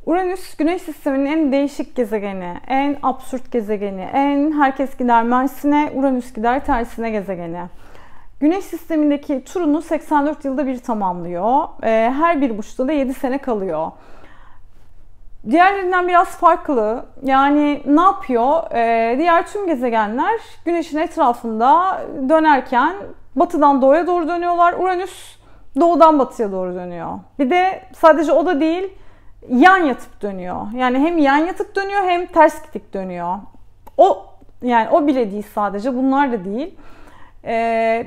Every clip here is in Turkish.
Uranüs, Güneş sisteminin en değişik gezegeni, en absürt gezegeni, en herkes gider Mersin'e, Uranüs gider tersine gezegeni. Güneş sistemindeki turunu 84 yılda bir tamamlıyor. Her bir burçta da 7 sene kalıyor. Diğerlerinden biraz farklı. Yani ne yapıyor? Diğer tüm gezegenler Güneş'in etrafında dönerken batıdan doğuya doğru dönüyorlar. Uranüs doğudan batıya doğru dönüyor. Bir de sadece o da değil, yan yatıp dönüyor. Yani hem yan yatıp dönüyor hem ters gidik dönüyor. O bile değil sadece, bunlar da değil.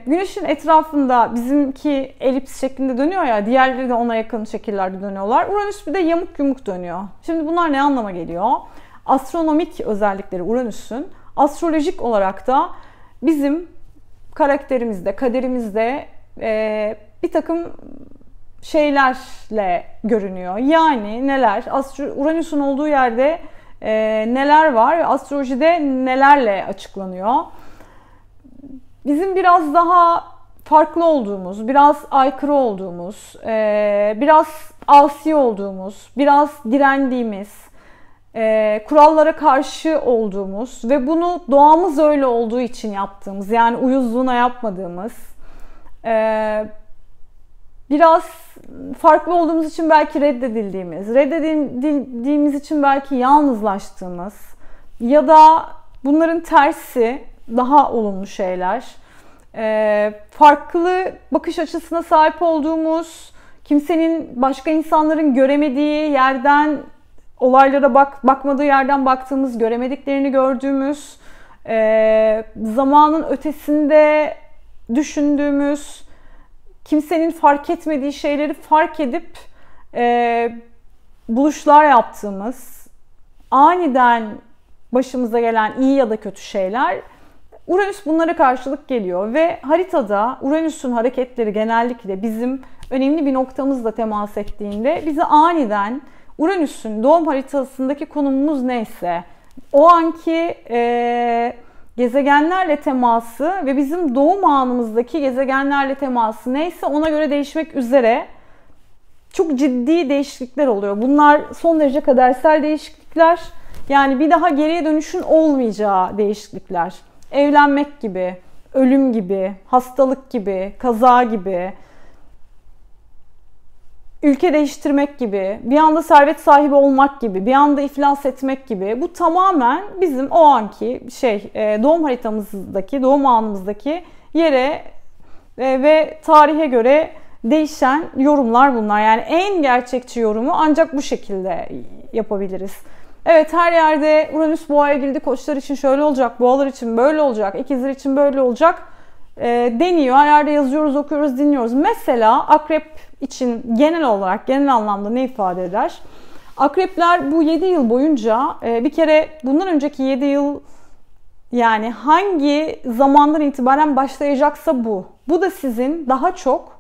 Güneşin etrafında bizimki elips şeklinde dönüyor ya, diğerleri de ona yakın şekillerde dönüyorlar. Uranüs bir de yamuk yumuk dönüyor. Şimdi bunlar ne anlama geliyor? Astronomik özellikleri Uranüs'ün, astrolojik olarak da bizim karakterimizde, kaderimizde bir takım şeylerle görünüyor. Yani neler? Uranüs'ün olduğu yerde neler var ve astrolojide nelerle açıklanıyor? Bizim biraz daha farklı olduğumuz, biraz aykırı olduğumuz, biraz asi olduğumuz, biraz direndiğimiz, kurallara karşı olduğumuz ve bunu doğamız öyle olduğu için yaptığımız, yani uyuzluğuna yapmadığımız, biraz farklı olduğumuz için belki reddedildiğimiz için belki yalnızlaştığımız ya da bunların tersi daha olumlu şeyler, farklı bakış açısına sahip olduğumuz, kimsenin, başka insanların göremediği yerden, olaylara bakmadığı yerden baktığımız, göremediklerini gördüğümüz, zamanın ötesinde düşündüğümüz, kimsenin fark etmediği şeyleri fark edip buluşlar yaptığımız, aniden başımıza gelen iyi ya da kötü şeyler, Uranüs bunlara karşılık geliyor ve haritada Uranüs'ün hareketleri genellikle bizim önemli bir noktamızla temas ettiğinde bizi aniden Uranüs'ün doğum haritasındaki konumumuz neyse, o anki gezegenlerle teması ve bizim doğum anımızdaki gezegenlerle teması neyse ona göre değişmek üzere çok ciddi değişiklikler oluyor. Bunlar son derece kadersel değişiklikler. Yani bir daha geriye dönüşün olmayacağı değişiklikler. Evlenmek gibi, ölüm gibi, hastalık gibi, kaza gibi, ülke değiştirmek gibi, bir anda servet sahibi olmak gibi, bir anda iflas etmek gibi. Bu tamamen bizim o anki doğum haritamızdaki, doğum anımızdaki yere ve tarihe göre değişen yorumlar bunlar. Yani en gerçekçi yorumu ancak bu şekilde yapabiliriz. Evet, her yerde Uranüs boğaya girdi, koçlar için şöyle olacak, boğalar için böyle olacak, ikizler için böyle olacak deniyor. Her yerde yazıyoruz, okuyoruz, dinliyoruz. Mesela akrep için genel olarak, genel anlamda ne ifade eder? Akrepler bu 7 yıl boyunca bir kere bundan önceki 7 yıl, yani hangi zamandan itibaren başlayacaksa bu. Bu da sizin daha çok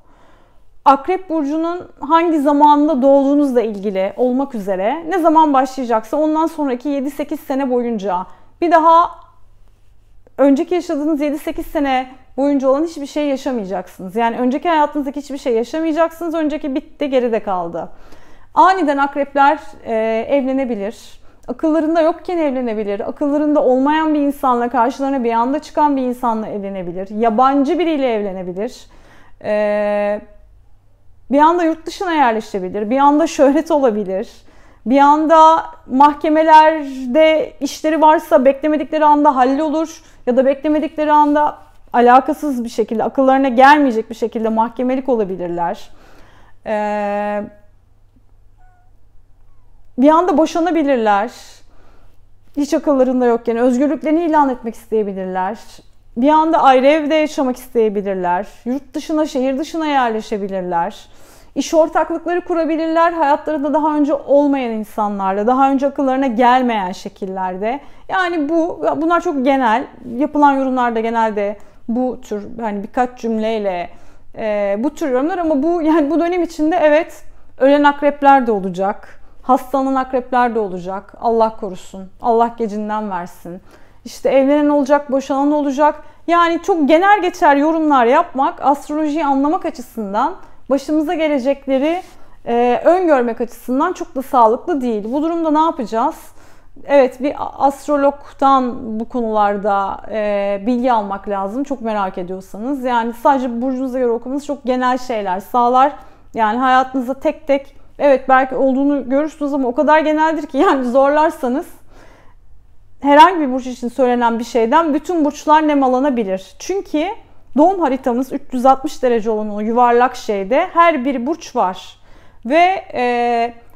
Akrep burcunun hangi zamanında doğduğunuzla ilgili olmak üzere ne zaman başlayacaksa ondan sonraki 7-8 sene boyunca, bir daha önceki yaşadığınız 7-8 sene boyunca olan hiçbir şey yaşamayacaksınız. Yani önceki hayatınızdaki hiçbir şey yaşamayacaksınız. Önceki bitti, geride kaldı. Aniden akrepler evlenebilir. Akıllarında yokken evlenebilir. Akıllarında olmayan bir insanla, karşılarına bir anda çıkan bir insanla evlenebilir. Yabancı biriyle evlenebilir. Bir anda yurt dışına yerleşebilir. Bir anda şöhret olabilir. Bir anda mahkemelerde işleri varsa beklemedikleri anda hallolur. Ya da beklemedikleri anda alakasız bir şekilde, akıllarına gelmeyecek bir şekilde mahkemelik olabilirler. Bir anda boşanabilirler. Hiç akıllarında yokken özgürlüklerini ilan etmek isteyebilirler. Bir anda ayrı evde yaşamak isteyebilirler. Yurt dışına, şehir dışına yerleşebilirler. İş ortaklıkları kurabilirler. Hayatlarında daha önce olmayan insanlarla, daha önce akıllarına gelmeyen şekillerde. Yani bunlar çok genel. Yapılan yorumlarda genelde bu tür, hani birkaç cümleyle bu tür yorumlar, ama bu dönem içinde evet, ölen akrepler de olacak. Hastalanan akrepler de olacak. Allah korusun. Allah gecinden versin. İşte evlenen olacak, boşanan olacak. Yani çok genel geçer yorumlar yapmak, astrolojiyi anlamak açısından başımıza gelecekleri öngörmek açısından çok da sağlıklı değil. Bu durumda ne yapacağız? Evet, bir astrologdan bu konularda bilgi almak lazım. Çok merak ediyorsanız. Yani sadece burcunuza göre okumanız çok genel şeyler sağlar. Yani hayatınızda tek tek evet belki olduğunu görürsünüz ama o kadar geneldir ki yani zorlarsanız herhangi bir burç için söylenen bir şeyden bütün burçlar nemalanabilir. Çünkü doğum haritamız 360 derece olan o yuvarlak şeyde her bir burç var. Ve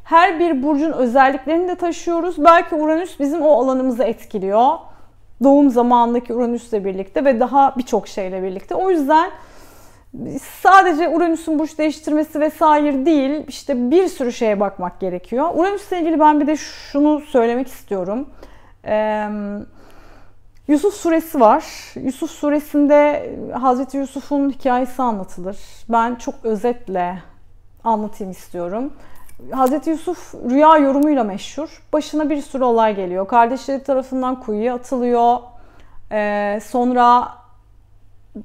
her bir burcun özelliklerini de taşıyoruz. Belki Uranüs bizim o alanımızı etkiliyor. Doğum zamanındaki Uranüs'le birlikte ve daha birçok şeyle birlikte. O yüzden sadece Uranüs'ün burç değiştirmesi vesaire değil, işte bir sürü şeye bakmak gerekiyor. Uranüs'le ilgili ben bir de şunu söylemek istiyorum. Yusuf suresi var. Yusuf suresinde Hazreti Yusuf'un hikayesi anlatılır. Ben çok özetle anlatayım istiyorum. Hazreti Yusuf rüya yorumuyla meşhur. Başına bir sürü olay geliyor. Kardeşleri tarafından kuyuya atılıyor. Sonra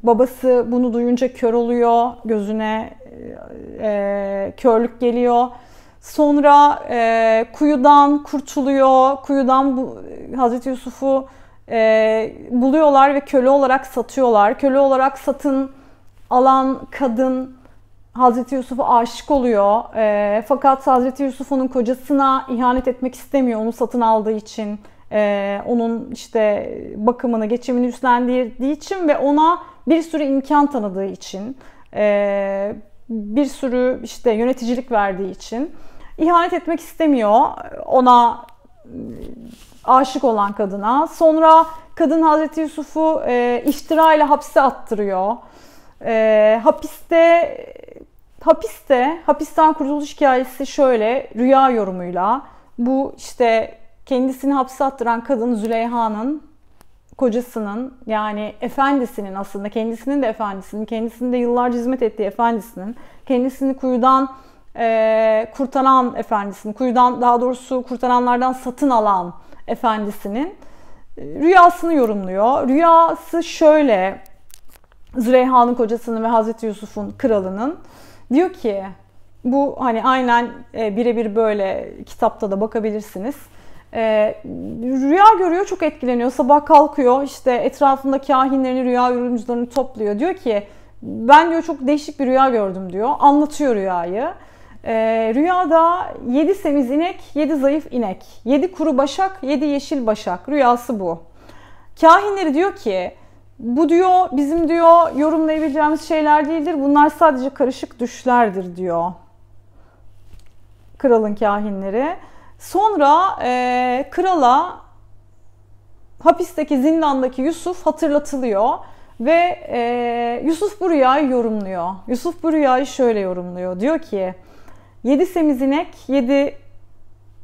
babası bunu duyunca kör oluyor. Gözüne körlük geliyor. Sonra kuyudan kurtuluyor. Kuyudan Hazreti Yusuf'u buluyorlar ve köle olarak satıyorlar. Köle olarak satın alan kadın Hazreti Yusuf'a aşık oluyor. Fakat Hazreti Yusuf onun kocasına ihanet etmek istemiyor. Onu satın aldığı için, onun işte bakımını, geçimini üstlendiği için ve ona bir sürü imkan tanıdığı için, bir sürü işte yöneticilik verdiği için ihanet etmek istemiyor ona aşık olan kadına. Sonra kadın Hazreti Yusuf'u iftirayla hapse attırıyor. Hapisten kurtuluş hikayesi şöyle rüya yorumuyla. Bu işte kendisini hapse attıran kadın Züleyha'nın kocasının yani efendisinin aslında kendisinin de efendisinin, kendisinin de yıllarca hizmet ettiği efendisinin, kendisini kuyudan kurtaran efendisinin, kuyudan daha doğrusu kurtaranlardan satın alan efendisinin rüyasını yorumluyor. Rüyası şöyle Züleyha'nın kocasının ve Hazreti Yusuf'un kralının diyor ki bu hani aynen birebir böyle kitapta da bakabilirsiniz. Rüya görüyor, çok etkileniyor. Sabah kalkıyor, işte etrafında kahinlerini, rüya yorumcularını topluyor. Diyor ki ben diyor çok değişik bir rüya gördüm diyor. Anlatıyor rüyayı. Rüyada 7 semiz inek, 7 zayıf inek, 7 kuru başak, 7 yeşil başak. Rüyası bu. Kahinleri diyor ki bu diyor bizim diyor yorumlayabileceğimiz şeyler değildir. Bunlar sadece karışık düşlerdir diyor. Kralın kahinleri. Sonra krala hapisteki zindandaki Yusuf hatırlatılıyor ve Yusuf bu rüyayı yorumluyor. Yusuf bu rüyayı şöyle yorumluyor. Diyor ki 7 semiz inek, 7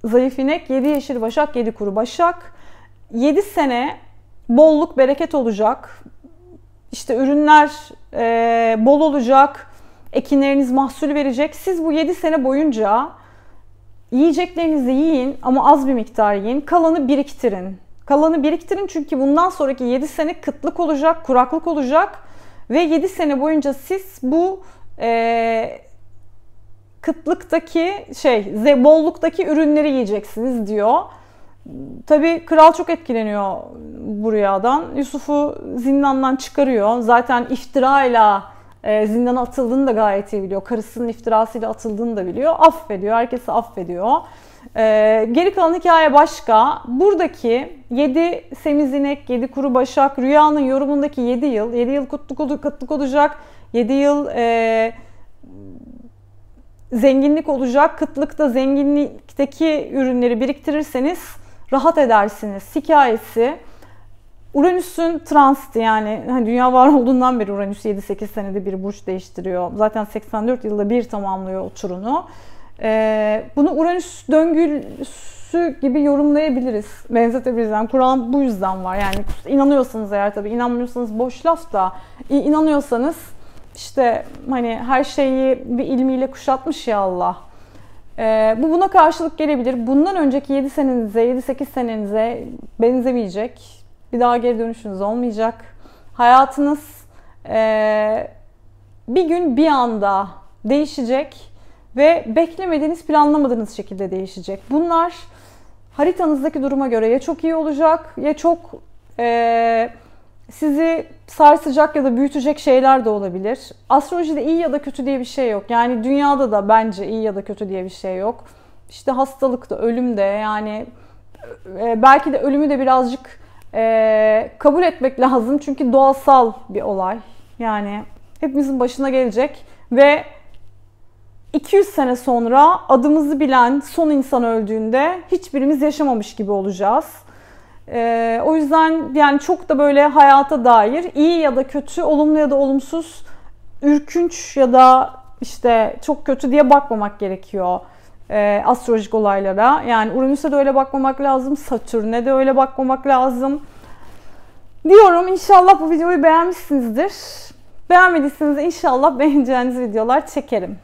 zayıf inek, 7 yeşil başak, 7 kuru başak. 7 sene bolluk bereket olacak. İşte ürünler bol olacak. Ekinleriniz mahsul verecek. Siz bu 7 sene boyunca yiyeceklerinizi yiyin ama az bir miktar yiyin. Kalanı biriktirin. Kalanı biriktirin çünkü bundan sonraki 7 sene kıtlık olacak, kuraklık olacak. Ve 7 sene boyunca siz bu kıtlıktaki bolluktaki ürünleri yiyeceksiniz diyor. Tabii kral çok etkileniyor bu rüyadan. Yusuf'u zindandan çıkarıyor. Zaten iftirayla zindana atıldığını da gayet iyi biliyor. Karısının iftirasıyla atıldığını da biliyor. Affediyor. Herkesi affediyor. Geri kalan hikaye başka. Buradaki 7 semiz inek, 7 kuru başak rüyanın yorumundaki 7 yıl. 7 yıl kıtlık olacak. 7 yıl zenginlik olacak. Kıtlıkta, zenginlikteki ürünleri biriktirirseniz rahat edersiniz hikayesi. Uranüs'ün transiti yani dünya var olduğundan beri Uranüs 7-8 senede bir burç değiştiriyor. Zaten 84 yılda bir tamamlıyor o turunu. Bunu Uranüs döngüsü gibi yorumlayabiliriz, benzetebiliriz. Yani Kur'an bu yüzden var. Yani inanıyorsanız eğer, tabii inanmıyorsanız boş laf da, inanıyorsanız işte hani her şeyi bir ilmiyle kuşatmış ya Allah. Bu buna karşılık gelebilir. Bundan önceki 7 senenize, 7-8 senenize benzemeyecek. Bir daha geri dönüşünüz olmayacak. Hayatınız bir gün bir anda değişecek ve beklemediğiniz, planlamadığınız şekilde değişecek. Bunlar haritanızdaki duruma göre ya çok iyi olacak ya çok sizi sarsacak ya da büyütecek şeyler de olabilir. Astrolojide iyi ya da kötü diye bir şey yok. Yani dünyada da bence iyi ya da kötü diye bir şey yok. İşte hastalık da, ölüm de, yani belki de ölümü de birazcık kabul etmek lazım. Çünkü doğasal bir olay. Yani hepimizin başına gelecek ve 200 sene sonra adımızı bilen son insan öldüğünde hiçbirimiz yaşamamış gibi olacağız. O yüzden yani çok da böyle hayata dair iyi ya da kötü, olumlu ya da olumsuz, ürkünç ya da işte çok kötü diye bakmamak gerekiyor astrolojik olaylara. Yani Uranüs'e de öyle bakmamak lazım, Satürn'e de öyle bakmamak lazım. Diyorum, inşallah bu videoyu beğenmişsinizdir. Beğenmediyseniz de inşallah beğeneceğiniz videolar çekerim.